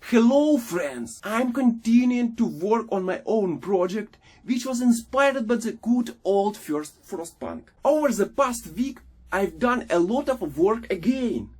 Hello friends! I'm continuing to work on my own project, which was inspired by the good old first FrostPunk. Over the past week, I've done a lot of work again.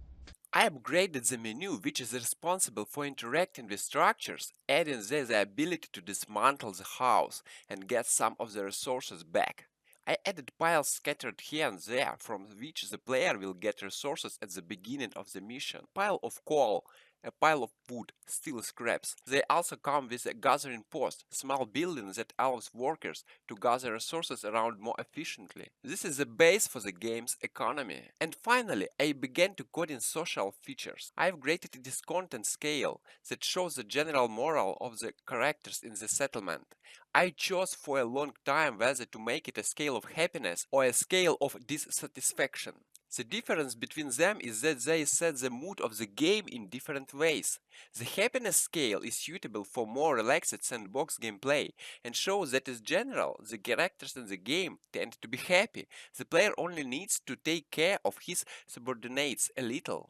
I upgraded the menu, which is responsible for interacting with structures, adding the ability to dismantle the house and get some of the resources back. I added piles scattered here and there, from which the player will get resources at the beginning of the mission. Pile of coal, a pile of wood, steel scraps. They also come with a gathering post, small building that allows workers to gather resources around more efficiently. This is the base for the game's economy. And finally, I began to code in social features. I've created this content scale that shows the general moral of the characters in the settlement. I chose for a long time whether to make it a scale of happiness or a scale of dissatisfaction. The difference between them is that they set the mood of the game in different ways. The happiness scale is suitable for more relaxed sandbox gameplay and shows that in general the characters in the game tend to be happy. The player only needs to take care of his subordinates a little.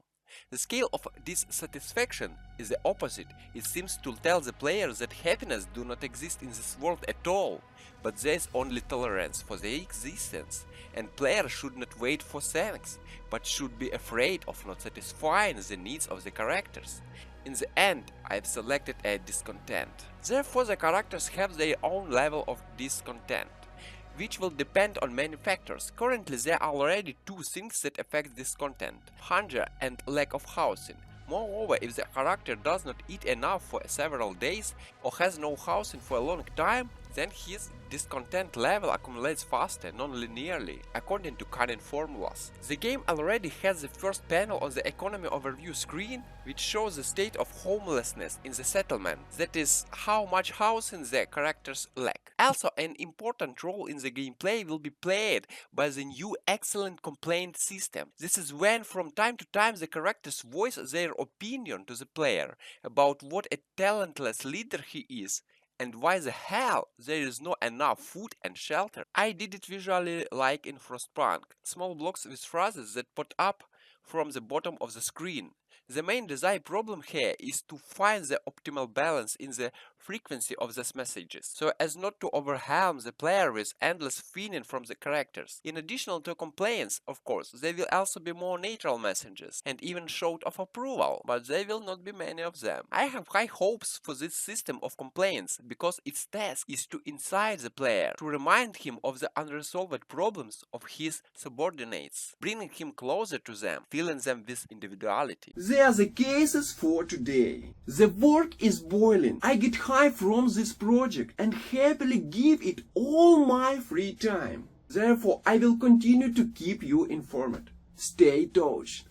The scale of dissatisfaction is the opposite. It seems to tell the player that happiness do not exist in this world at all, but there is only tolerance for their existence, and players should not wait for thanks, but should be afraid of not satisfying the needs of the characters. In the end, I've selected a discontent. Therefore, the characters have their own level of discontent, which will depend on many factors. Currently, there are already two things that affect discontent: hunger and lack of housing. Moreover, if the character does not eat enough for several days or has no housing for a long time, then his discontent level accumulates faster, non-linearly, according to current formulas. The game already has the first panel on the economy overview screen, which shows the state of homelessness in the settlement, that is, how much housing the characters lack. Also, an important role in the gameplay will be played by the new excellent complaint system. This is when from time to time the characters voice their opinion to the player about what a talentless leader he is, and why the hell there is not enough food and shelter. I did it visually like in Frostpunk, small blocks with phrases that pop up from the bottom of the screen. The main design problem here is to find the optimal balance in the frequency of these messages, so as not to overwhelm the player with endless feeding from the characters. In addition to complaints, of course, there will also be more neutral messages, and even shout of approval, but there will not be many of them. I have high hopes for this system of complaints, because its task is to incite the player, to remind him of the unresolved problems of his subordinates, bringing him closer to them, filling them with individuality. They are the cases for today. The work is boiling. I get high from this project and happily give it all my free time. Therefore, I will continue to keep you informed. Stay touched.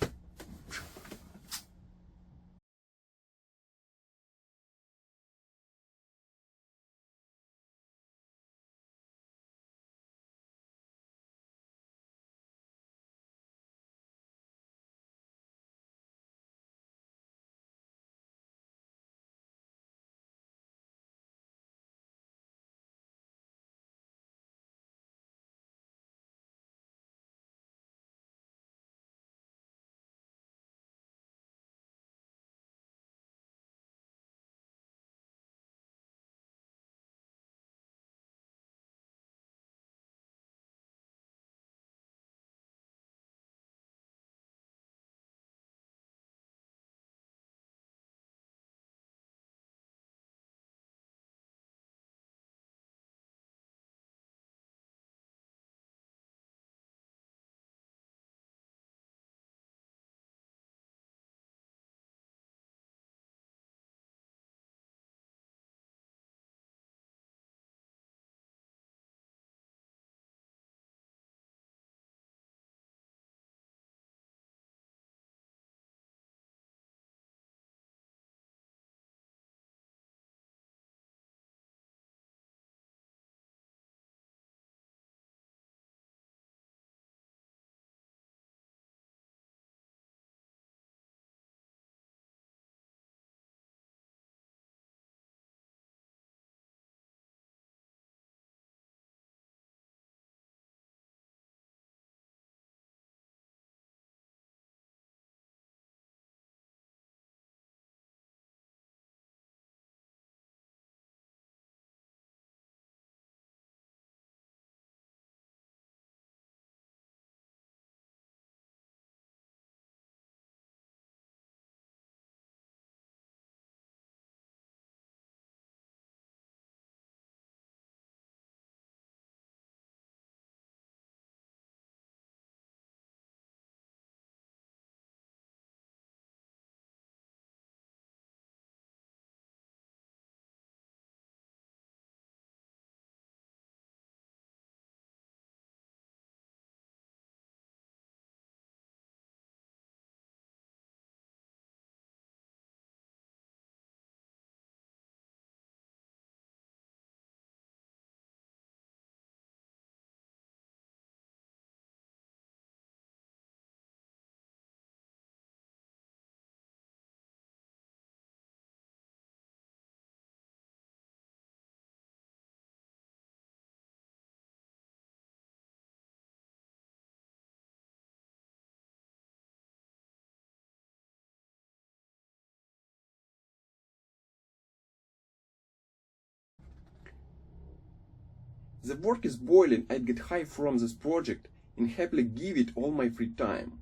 The work is boiling, I'd get high from this project and happily give it all my free time.